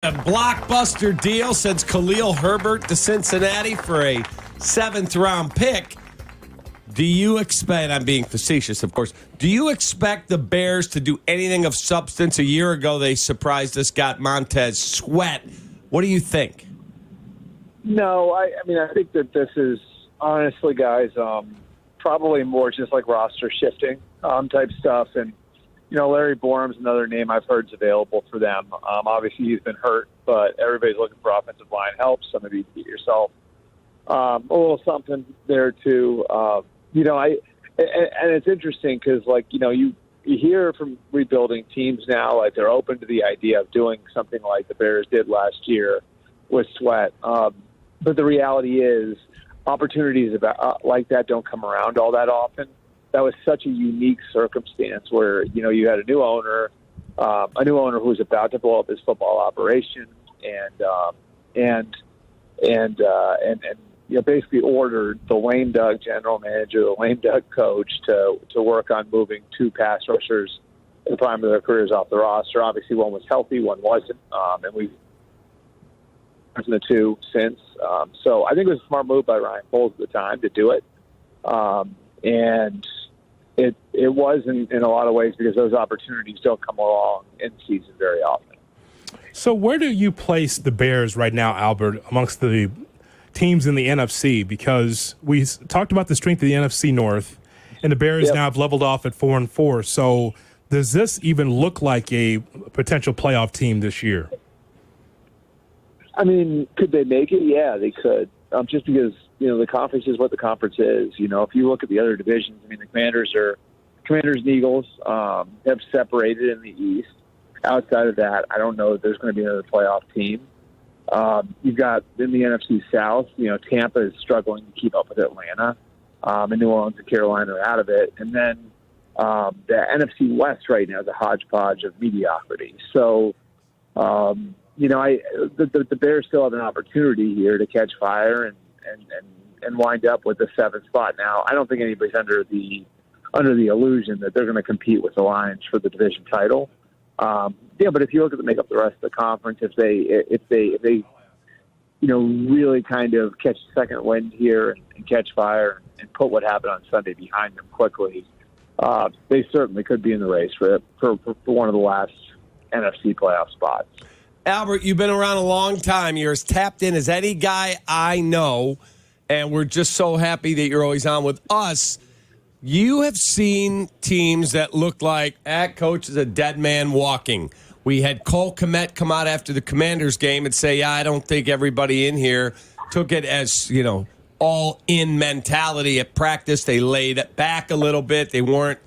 A blockbuster deal sends Khalil Herbert to Cincinnati for a 7th-round pick. Do you expect, I'm being facetious, of course, do you expect the Bears to do anything of substance? A year ago, they surprised us, got Montez Sweat. What do you think? No, I think that this is, honestly, guys, probably more just like roster shifting type stuff. And, Larry Borum's another name I've heard is available for them. Obviously, he's been hurt, but everybody's looking for offensive line help. Some of you get yourself a little something there, too. And it's interesting because, you hear from rebuilding teams now, like they're open to the idea of doing something like the Bears did last year with Sweat. But the reality is opportunities like that don't come around all that often. That was such a unique circumstance where, you had a new owner who was about to blow up his football operation and basically ordered the lame duck general manager, the lame duck coach to work on moving 2 pass rushers at the prime of their careers off the roster. Obviously, one was healthy, one wasn't, and we've in the 2 since. So I think it was a smart move by Ryan Poles at the time to do it. And it was in a lot of ways because those opportunities don't come along in season very often. So where do you place the Bears right now, Albert, amongst the teams in the NFC? Because we talked about the strength of the NFC North, and the Bears now have leveled off at 4-4. So does this even look like a potential playoff team this year? I mean, could they make it? Yeah, they could. Just because, the conference is what the conference is. If you look at the other divisions, the Commanders and Eagles have separated in the East. Outside of that, I don't know if there's going to be another playoff team. You've got in the NFC South, Tampa is struggling to keep up with Atlanta. And New Orleans and Carolina are out of it. And then the NFC West right now is a hodgepodge of mediocrity. So, the Bears still have an opportunity here to catch fire and wind up with the 7th spot. Now, I don't think anybody's under the illusion that they're going to compete with the Lions for the division title. But if you look at the makeup of the rest of the conference, if they really kind of catch a second wind here and catch fire and put what happened on Sunday behind them quickly, they certainly could be in the race for one of the last NFC playoff spots. Albert, you've been around a long time. You're as tapped in as any guy I know, and we're just so happy that you're always on with us. You have seen teams that look like, coach is a dead man walking. We had Cole Kmet come out after the Commanders game and say, I don't think everybody in here took it as, all-in mentality at practice. They laid it back a little bit. They weren't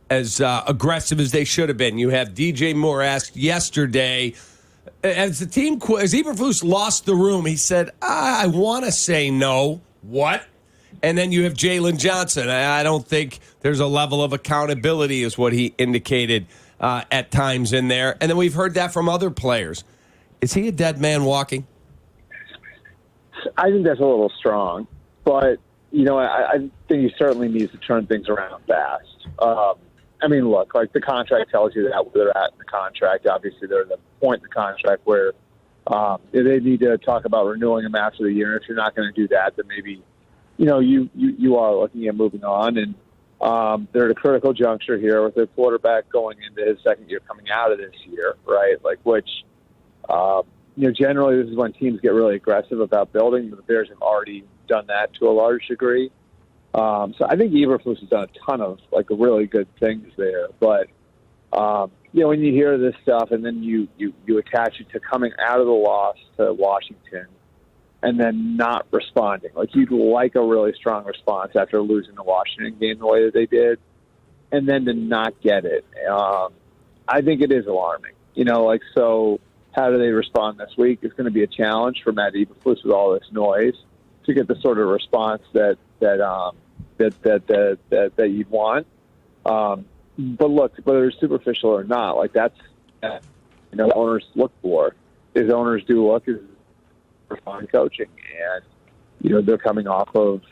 as aggressive as they should have been. You have DJ Moore asked yesterday, as Eberflus lost the room, he said, I want to say no. What? And then you have Jalen Johnson. I don't think there's a level of accountability is what he indicated at times in there. And then we've heard that from other players. Is he a dead man walking? I think that's a little strong. But, I think he certainly needs to turn things around fast. Look, the contract tells you that where they're at in the contract. Obviously, they're at the point in the contract where they need to talk about renewing him after the year. If you're not going to do that, then maybe, you are looking at moving on. And they're at a critical juncture here with their quarterback going into his second year coming out of this year, right? Generally this is when teams get really aggressive about building. But the Bears have already done that to a large degree. So I think Eberflus has done a ton of really good things there. But when you hear this stuff and then you attach it to coming out of the loss to Washington and then not responding, you'd like a really strong response after losing the Washington game the way that they did, and then to not get it, I think it is alarming. So how do they respond this week? It's going to be a challenge for Matt Eberflus with all this noise to get the sort of response that you'd want. But look, whether it's superficial or not, that's owners look for. His owners do look for fine coaching, and they're coming off of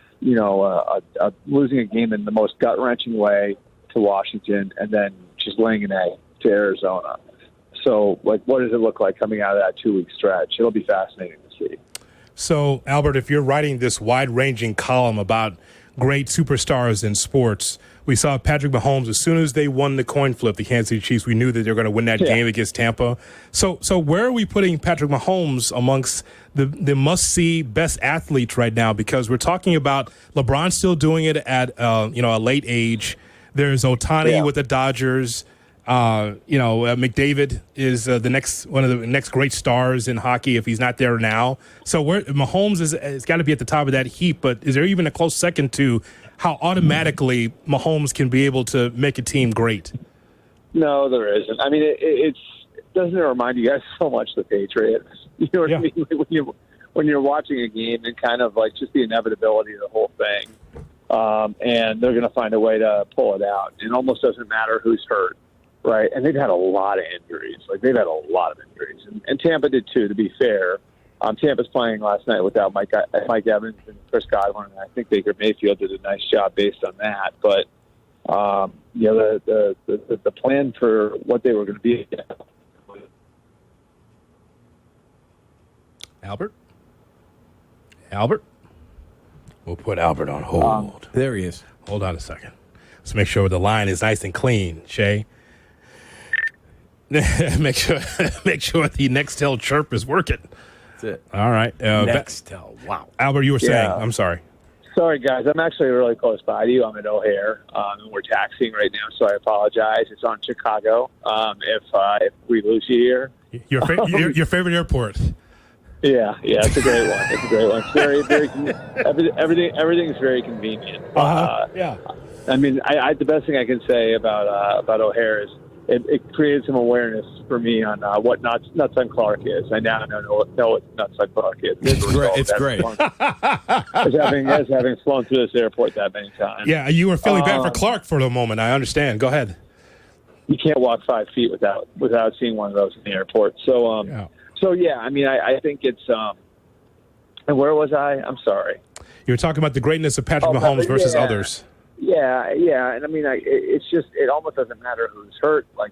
losing a game in the most gut wrenching way to Washington, and then just laying an egg to Arizona. So, like, what does it look like coming out of that 2-week stretch? It'll be fascinating to see. So, Albert, if you're writing this wide-ranging column about great superstars in sports, we saw Patrick Mahomes as soon as they won the coin flip, the Kansas City Chiefs, we knew that they were going to win that game against Tampa. So where are we putting Patrick Mahomes amongst the must-see best athletes right now? Because we're talking about LeBron still doing it at a late age. There's Ohtani with the Dodgers. McDavid is one of the next great stars in hockey if he's not there now. So Mahomes has got to be at the top of that heap. But is there even a close second to how automatically Mahomes can be able to make a team great? No, there isn't. I mean, doesn't it remind you guys so much of the Patriots? You know what I mean? When you're watching a game and kind of like just the inevitability of the whole thing, and they're going to find a way to pull it out. It almost doesn't matter who's hurt. Right, and they've had a lot of injuries. And Tampa did too. To be fair, Tampa's playing last night without Mike Evans and Chris Godwin, and I think Baker Mayfield did a nice job based on that. But the plan for what they were going to be. Albert, we'll put Albert on hold. There he is. Hold on a second. Let's make sure the line is nice and clean, Shay. make sure the Nextel chirp is working. That's it. All right. Nextel. Wow. Albert, you were saying. I'm sorry. Sorry, guys. I'm actually really close by to you. I'm at O'Hare, and we're taxiing right now, so I apologize. It's on Chicago. If we lose you here. Your favorite airport. Yeah, it's a great one. It's very, very everything's very convenient. Yeah. I mean, the best thing I can say about O'Hare is it created some awareness for me on what Nuts on Clark is. I now know what Nuts on Clark is. It's great. As having flown through this airport that many times. Yeah, you were feeling bad for Clark for the moment. I understand. Go ahead. You can't walk 5 feet without seeing one of those in the airport. So, I mean, I think it's. And where was I? I'm sorry. You were talking about the greatness of Patrick Mahomes versus others. Yeah, and I mean, it almost doesn't matter who's hurt. Like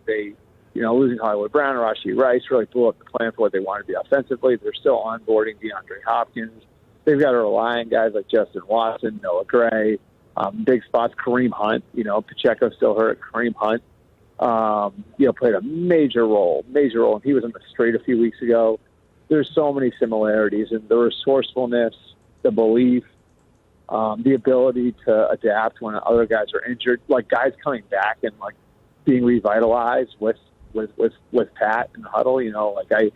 losing Hollywood Brown, Rashee Rice really blew up the plan for what they want to be offensively. They're still onboarding DeAndre Hopkins. They've got to rely on guys like Justin Watson, Noah Gray, big spots. Kareem Hunt, Pacheco still hurt. Kareem Hunt, played a major role, and he was on the straight a few weeks ago. There's so many similarities, and the resourcefulness, the belief. The ability to adapt when other guys are injured, like guys coming back and like being revitalized with Pat in the huddle. I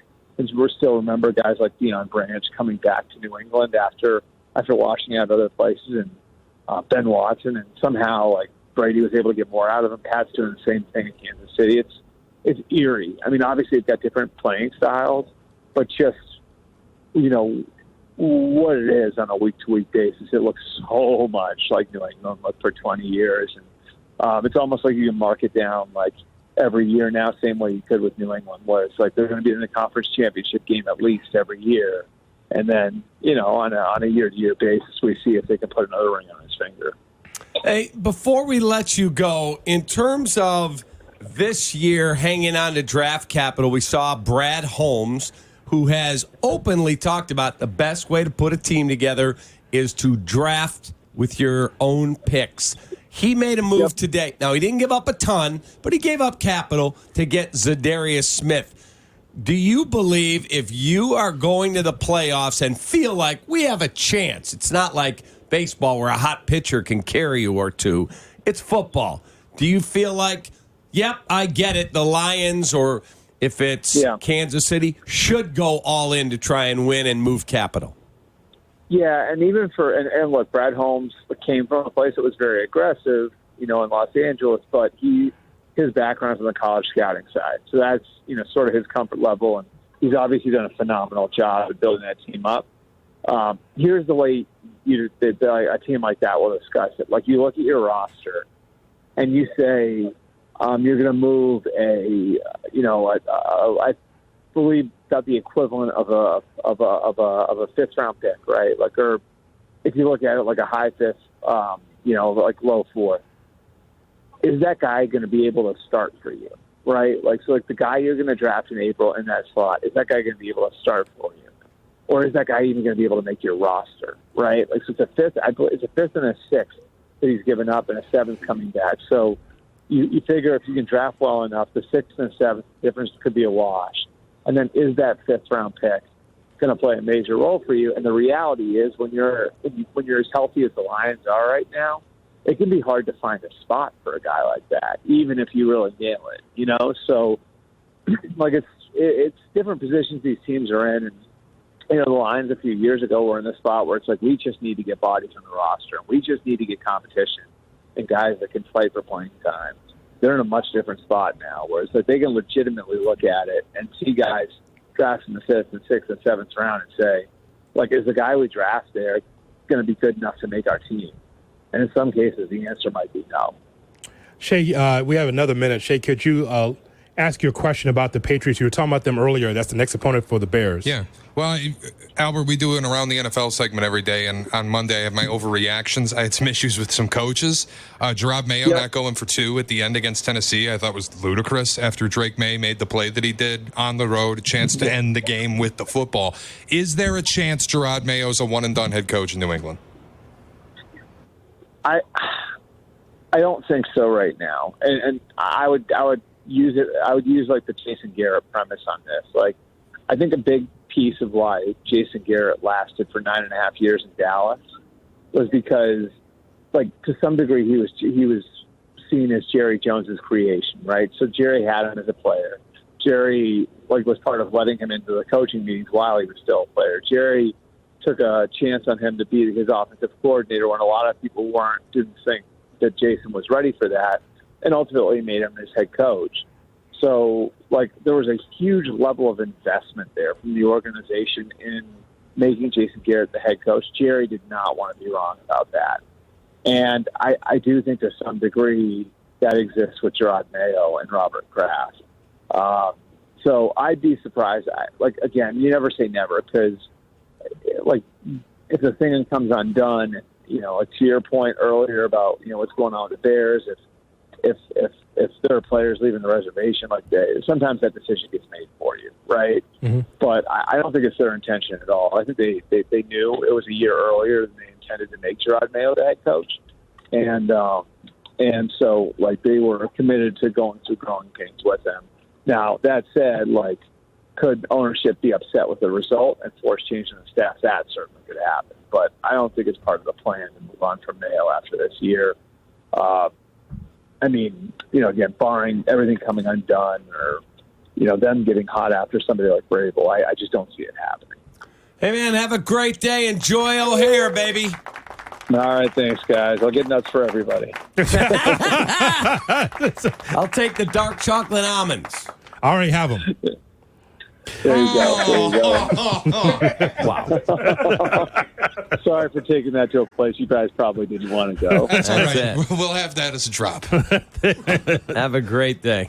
still remember guys like Deion Branch coming back to New England after washing out other places, and Ben Watson, and somehow like Brady was able to get more out of him. Pat's doing the same thing in Kansas City. It's eerie. I mean, obviously they've got different playing styles, but just what it is on a week-to-week basis, it looks so much like New England looked for 20 years. And it's almost like you can mark it down like every year now, same way you could with New England, where it's like they're going to be in the conference championship game at least every year. And then, on a year-to-year basis, we see if they can put another ring on his finger. Hey, before we let you go, in terms of this year hanging on to draft capital, we saw Brad Holmes, who has openly talked about the best way to put a team together is to draft with your own picks. He made a move today. Now, he didn't give up a ton, but he gave up capital to get Zadarius Smith. Do you believe if you are going to the playoffs and feel like we have a chance, it's not like baseball where a hot pitcher can carry you or two, it's football. Do you feel like, yep, I get it, the Lions or if it's Kansas City, should go all in to try and win and move capital? Yeah, and even and look, Brad Holmes came from a place that was very aggressive, in Los Angeles, but his background is on the college scouting side. So that's, sort of his comfort level, and he's obviously done a phenomenal job at building that team up. Here's the way a team like that will discuss it. Like, you look at your roster, and you say, you're going to move I believe about the equivalent of a fifth round pick, right? Like, or if you look at it like a high fifth, like low fourth, is that guy going to be able to start for you? right? Like, so like the guy you're going to draft in April in that slot, is that guy going to be able to start for you? Or is that guy even going to be able to make your roster, right? Like, so it's a fifth, it's a fifth and a sixth that he's given up, and a seventh coming back. So you figure if you can draft well enough, the sixth and seventh difference could be a wash. And then is that fifth-round pick going to play a major role for you? And the reality is when you're as healthy as the Lions are right now, it can be hard to find a spot for a guy like that, even if you really nail it, you know? So, like, it's different positions these teams are in. And, you know, the Lions a few years ago were in the spot where it's like, we just need to get bodies on the roster, and we just need to get competition and guys that can fight for playing time. They're in a much different spot now, where it's like they can legitimately look at it and see guys draft in the fifth and sixth and seventh round and say, like, is the guy we draft there going to be good enough to make our team? And in some cases, the answer might be no. Shay, we have another minute. Shay, could you ask you a question about the Patriots? You were talking about them earlier. That's the next opponent for the Bears. Yeah. Well, Albert, we do an Around the NFL segment every day, and on Monday I have my overreactions. I had some issues with some coaches. Gerard Mayo not going for 2 at the end against Tennessee I thought was ludicrous after Drake May made the play that he did on the road, a chance to end the game with the football. Is there a chance Gerard Mayo's a one-and-done head coach in New England? I don't think so right now, and I would use it. I would use like the Jason Garrett premise on this. Like, I think a big piece of why Jason Garrett lasted for 9.5 years in Dallas was because, like, to some degree, he was seen as Jerry Jones's creation, right? So Jerry had him as a player. Jerry was part of letting him into the coaching meetings while he was still a player. Jerry took a chance on him to be his offensive coordinator when a lot of people didn't think that Jason was ready for that, and ultimately made him his head coach. So, there was a huge level of investment there from the organization in making Jason Garrett the head coach. Jerry did not want to be wrong about that. And I do think to some degree that exists with Gerard Mayo and Robert Kraft. So I'd be surprised. Again, you never say never, because, if the thing comes undone, to your point earlier about, what's going on with the Bears, if there are players leaving the reservation, sometimes that decision gets made for you, right? Mm-hmm. But I don't think it's their intention at all. I think they knew it was a year earlier than they intended to make Gerard Mayo the head coach, and so they were committed to going through growing pains with them. Now that said, could ownership be upset with the result and force change in the staff? That certainly could happen, but I don't think it's part of the plan to move on from Mayo after this year. Again, barring everything coming undone or, them getting hot after somebody like Vrabel, I just don't see it happening. Hey, man, have a great day. Enjoy O'Hare, baby. All right, thanks, guys. I'll get nuts for everybody. I'll take the dark chocolate almonds. I already have them. There you go. Wow. Sorry for taking that to a place you guys probably didn't want to go. That's all right. it. We'll have that as a drop. Have a great day.